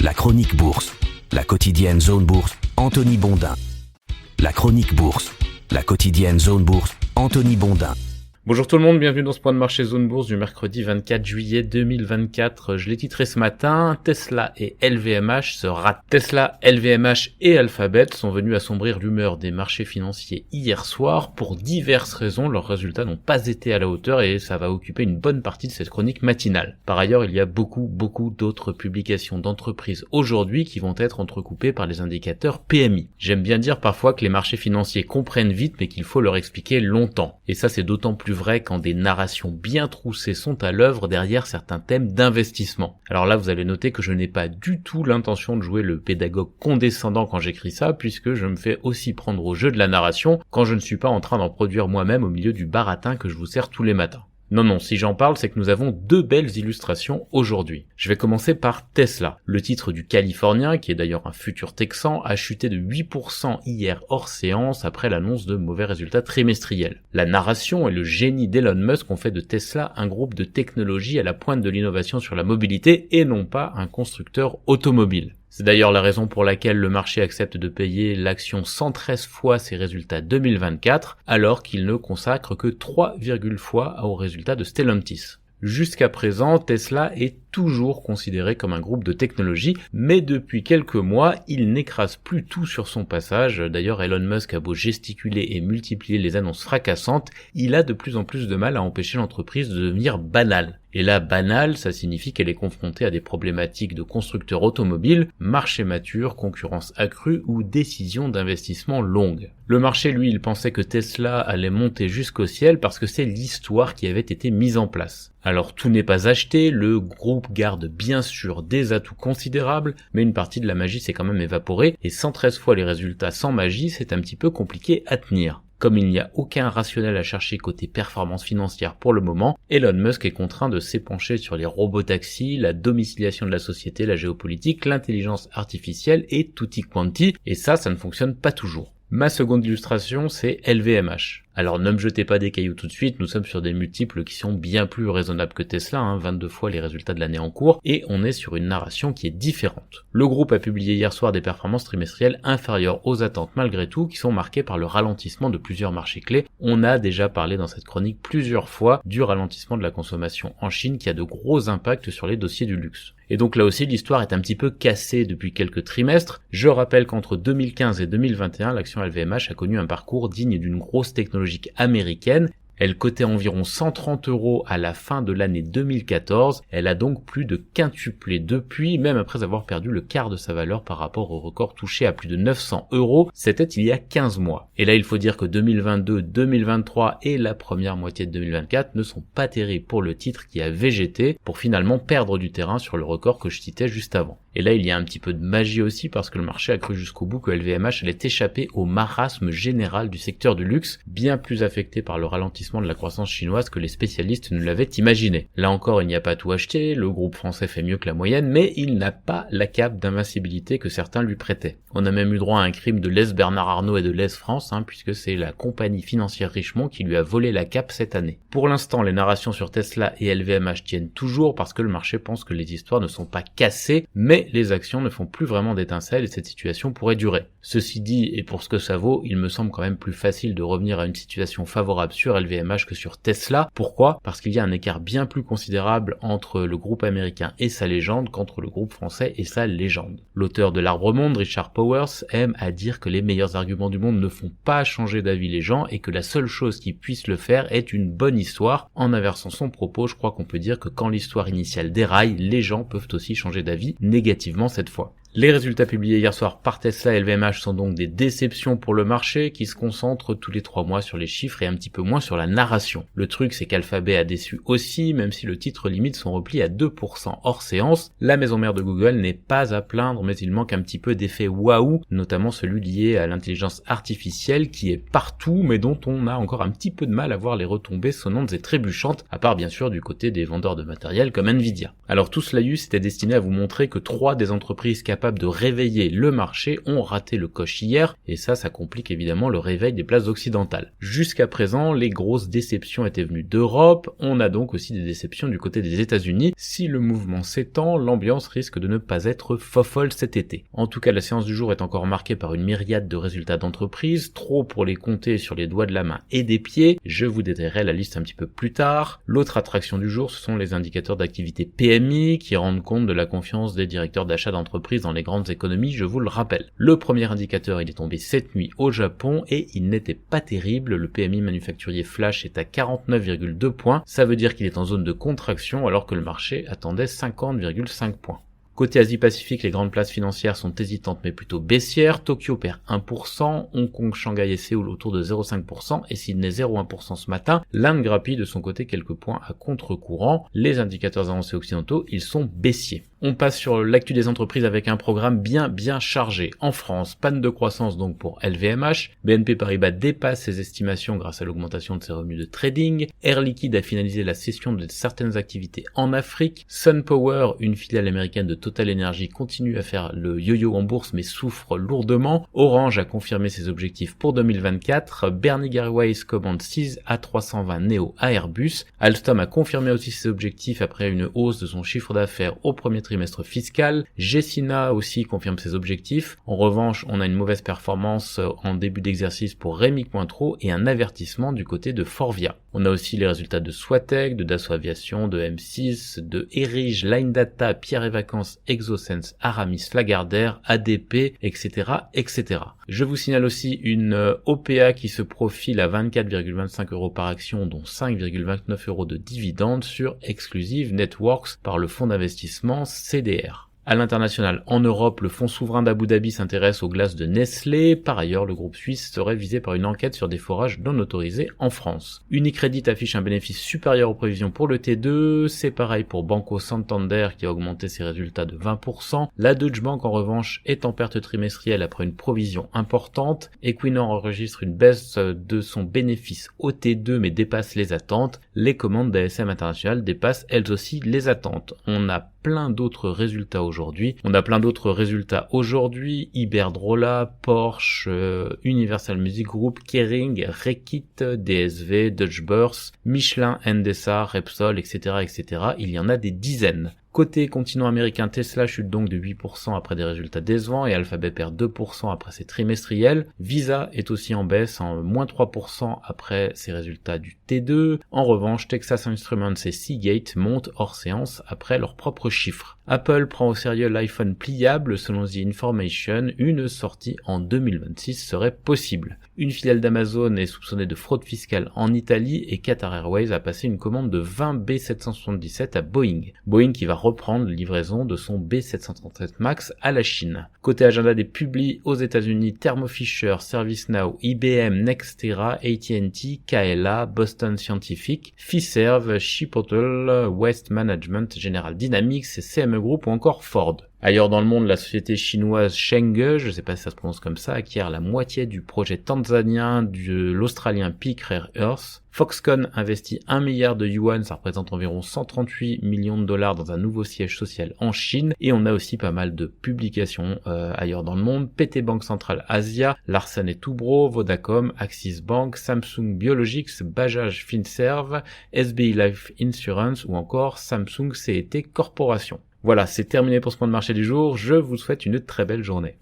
La chronique bourse, la quotidienne Zone Bourse, Anthony Bondin. La chronique bourse, la quotidienne Zone Bourse, Anthony Bondin. Bonjour tout le monde, bienvenue dans ce point de marché Zone Bourse du mercredi 24 juillet 2024. Je l'ai titré ce matin, Tesla et LVMH se ratent. Tesla, LVMH et Alphabet sont venus assombrir l'humeur des marchés financiers hier soir. Pour diverses raisons, leurs résultats n'ont pas été à la hauteur et ça va occuper une bonne partie de cette chronique matinale. Par ailleurs, il y a beaucoup d'autres publications d'entreprises aujourd'hui qui vont être entrecoupées par les indicateurs PMI. J'aime bien dire parfois que les marchés financiers comprennent vite mais qu'il faut leur expliquer longtemps. Et ça c'est d'autant plus vrai quand des narrations bien troussées sont à l'œuvre derrière certains thèmes d'investissement. Alors là, vous allez noter que je n'ai pas du tout l'intention de jouer le pédagogue condescendant quand j'écris ça, puisque je me fais aussi prendre au jeu de la narration quand je ne suis pas en train d'en produire moi-même au milieu du baratin que je vous sers tous les matins. Non, si j'en parle, c'est que nous avons deux belles illustrations aujourd'hui. Je vais commencer par Tesla. Le titre du Californien, qui est d'ailleurs un futur Texan, a chuté de 8% hier hors séance après l'annonce de mauvais résultats trimestriels. La narration et le génie d'Elon Musk ont fait de Tesla un groupe de technologie à la pointe de l'innovation sur la mobilité et non pas un constructeur automobile. C'est d'ailleurs la raison pour laquelle le marché accepte de payer l'action 113 fois ses résultats 2024, alors qu'il ne consacre que 3, fois aux résultats de Stellantis. Jusqu'à présent, Tesla est toujours considéré comme un groupe de technologie, mais depuis quelques mois, il n'écrase plus tout sur son passage. D'ailleurs, Elon Musk a beau gesticuler et multiplier les annonces fracassantes, il a de plus en plus de mal à empêcher l'entreprise de devenir banale. Et là, banale, ça signifie qu'elle est confrontée à des problématiques de constructeurs automobiles, marché mature, concurrence accrue ou décisions d'investissement longues. Le marché, lui, il pensait que Tesla allait monter jusqu'au ciel parce que c'est l'histoire qui avait été mise en place. Alors tout n'est pas acheté, le groupe garde bien sûr des atouts considérables, mais une partie de la magie s'est quand même évaporée, et 113 fois les résultats sans magie, c'est un petit peu compliqué à tenir. Comme il n'y a aucun rationnel à chercher côté performance financière pour le moment, Elon Musk est contraint de s'épancher sur les robotaxis, la domiciliation de la société, la géopolitique, l'intelligence artificielle et tutti quanti, et ça ne fonctionne pas toujours. Ma seconde illustration, c'est LVMH. Alors ne me jetez pas des cailloux tout de suite, nous sommes sur des multiples qui sont bien plus raisonnables que Tesla, 22 fois les résultats de l'année en cours, et on est sur une narration qui est différente. Le groupe a publié hier soir des performances trimestrielles inférieures aux attentes malgré tout, qui sont marquées par le ralentissement de plusieurs marchés clés. On a déjà parlé dans cette chronique plusieurs fois du ralentissement de la consommation en Chine qui a de gros impacts sur les dossiers du luxe. Et donc là aussi l'histoire est un petit peu cassée depuis quelques trimestres. Je rappelle qu'entre 2015 et 2021, l'action LVMH a connu un parcours digne d'une grosse technologie américaine. Elle cotait environ 130 € à la fin de l'année 2014. Elle a donc plus de quintuplé depuis, même après avoir perdu le quart de sa valeur par rapport au record touché à plus de 900 €. C'était il y a 15 mois. Et là, il faut dire que 2022, 2023 et la première moitié de 2024 ne sont pas terribles pour le titre qui a végété pour finalement perdre du terrain sur le record que je citais juste avant. Et là, il y a un petit peu de magie aussi parce que le marché a cru jusqu'au bout que LVMH allait échapper au marasme général du secteur du luxe, bien plus affecté par le ralentissement de la croissance chinoise que les spécialistes ne l'avaient imaginé. Là encore, il n'y a pas tout acheté, le groupe français fait mieux que la moyenne, mais il n'a pas la cape d'invincibilité que certains lui prêtaient. On a même eu droit à un crime de l'ES Bernard Arnault et de l'ES France, puisque c'est la compagnie financière Richemont qui lui a volé la cape cette année. Pour l'instant, les narrations sur Tesla et LVMH tiennent toujours parce que le marché pense que les histoires ne sont pas cassées, mais les actions ne font plus vraiment d'étincelles et cette situation pourrait durer. Ceci dit, et pour ce que ça vaut, il me semble quand même plus facile de revenir à une situation favorable sur LVMH que sur Tesla. Pourquoi ? Parce qu'il y a un écart bien plus considérable entre le groupe américain et sa légende qu'entre le groupe français et sa légende. L'auteur de l'Arbre Monde, Richard Powers, aime à dire que les meilleurs arguments du monde ne font pas changer d'avis les gens et que la seule chose qui puisse le faire est une bonne histoire. En inversant son propos, je crois qu'on peut dire que quand l'histoire initiale déraille, les gens peuvent aussi changer d'avis négativement cette fois. Les résultats publiés hier soir par Tesla et LVMH sont donc des déceptions pour le marché qui se concentrent tous les 3 mois sur les chiffres et un petit peu moins sur la narration. Le truc c'est qu'Alphabet a déçu aussi, même si le titre limite son repli à 2% hors séance. La maison mère de Google n'est pas à plaindre, mais il manque un petit peu d'effet waouh, notamment celui lié à l'intelligence artificielle qui est partout mais dont on a encore un petit peu de mal à voir les retombées sonnantes et trébuchantes, à part bien sûr du côté des vendeurs de matériel comme Nvidia. Alors tout cela c'était destiné à vous montrer que 3 des entreprises capables capables de réveiller le marché ont raté le coche hier, et ça complique évidemment le réveil des places occidentales. Jusqu'à présent, les grosses déceptions étaient venues d'Europe, on a donc aussi des déceptions du côté des États-Unis. Si le mouvement s'étend, l'ambiance risque de ne pas être fofolle cet été. En tout cas, la séance du jour est encore marquée par une myriade de résultats d'entreprises, trop pour les compter sur les doigts de la main et des pieds. Je vous détaillerai la liste un petit peu plus tard. L'autre attraction du jour, ce sont les indicateurs d'activité PMI qui rendent compte de la confiance des directeurs d'achat d'entreprises dans les grandes économies, je vous le rappelle. Le premier indicateur, il est tombé cette nuit au Japon et il n'était pas terrible. Le PMI manufacturier flash est à 49,2 points. Ça veut dire qu'il est en zone de contraction alors que le marché attendait 50,5 points. Côté Asie-Pacifique, les grandes places financières sont hésitantes mais plutôt baissières. Tokyo perd 1%, Hong Kong, Shanghai et Séoul autour de 0,5% et Sydney 0,1% ce matin. L'Inde grappille de son côté quelques points à contre-courant. Les indicateurs avancés occidentaux, ils sont baissiers. On passe sur l'actu des entreprises avec un programme bien chargé. En France, panne de croissance donc pour LVMH. BNP Paribas dépasse ses estimations grâce à l'augmentation de ses revenus de trading. Air Liquide a finalisé la cession de certaines activités en Afrique. SunPower, une filiale américaine de Total Energy, continue à faire le yo-yo en bourse mais souffre lourdement. Orange a confirmé ses objectifs pour 2024. Berkshire Hathaway commande 6 A320 Neo à Airbus. Alstom a confirmé aussi ses objectifs après une hausse de son chiffre d'affaires au premier trimestre fiscal. Gecina aussi confirme ses objectifs. En revanche, on a une mauvaise performance en début d'exercice pour Rémi Cointreau et un avertissement du côté de Forvia. On a aussi les résultats de Swatec, de Dassault Aviation, de M6, de Erige, Line Data, Pierre et Vacances, Exosense, Aramis, Lagardère, ADP, etc., etc. Je vous signale aussi une OPA qui se profile à 24,25 € par action, dont 5,29 € de dividendes sur Exclusive Networks par le fonds d'investissement CDR. À l'international, en Europe, le fonds souverain d'Abu Dhabi s'intéresse aux glaces de Nestlé. Par ailleurs, le groupe suisse serait visé par une enquête sur des forages non autorisés en France. Unicredit affiche un bénéfice supérieur aux prévisions pour le T2. C'est pareil pour Banco Santander qui a augmenté ses résultats de 20%. La Deutsche Bank, en revanche, est en perte trimestrielle après une provision importante. Equinor enregistre une baisse de son bénéfice au T2 mais dépasse les attentes. Les commandes d'ASM International dépassent elles aussi les attentes. On a plein d'autres résultats aujourd'hui. Iberdrola, Porsche, Universal Music Group, Kering, Reckitt, DSV, Deutsche Börse, Michelin, Endesa, Repsol, etc., etc. Il y en a des dizaines. Côté continent américain, Tesla chute donc de 8% après des résultats décevants et Alphabet perd 2% après ses trimestriels. Visa est aussi en baisse, en moins 3% après ses résultats du T2. En revanche, Texas Instruments et Seagate montent hors séance après leurs propres chiffres. Apple prend au sérieux l'iPhone pliable. Selon The Information, une sortie en 2026 serait possible. Une filiale d'Amazon est soupçonnée de fraude fiscale en Italie et Qatar Airways a passé une commande de 20 B777 à Boeing. Boeing qui va reprendre la livraison de son B737 MAX à la Chine. Côté agenda des publis aux États-Unis, Thermo Fisher, ServiceNow, IBM, Nextera, AT&T, KLA, Boston Scientific, Fiserv, Chipotle, Waste Management, General Dynamics, CME Group ou encore Ford. Ailleurs dans le monde, la société chinoise Chengge, je ne sais pas si ça se prononce comme ça, acquiert la moitié du projet tanzanien de l'Australien Peak Rare Earth. Foxconn investit 1 milliard de yuan, ça représente environ 138 millions de dollars dans un nouveau siège social en Chine. Et on a aussi pas mal de publications ailleurs dans le monde. PT Banque Centrale Asia, Larsen & Toubro, Vodacom, Axis Bank, Samsung Biologics, Bajaj Finserv, SBI Life Insurance ou encore Samsung CET Corporation. Voilà, c'est terminé pour ce point de marché du jour. Je vous souhaite une très belle journée.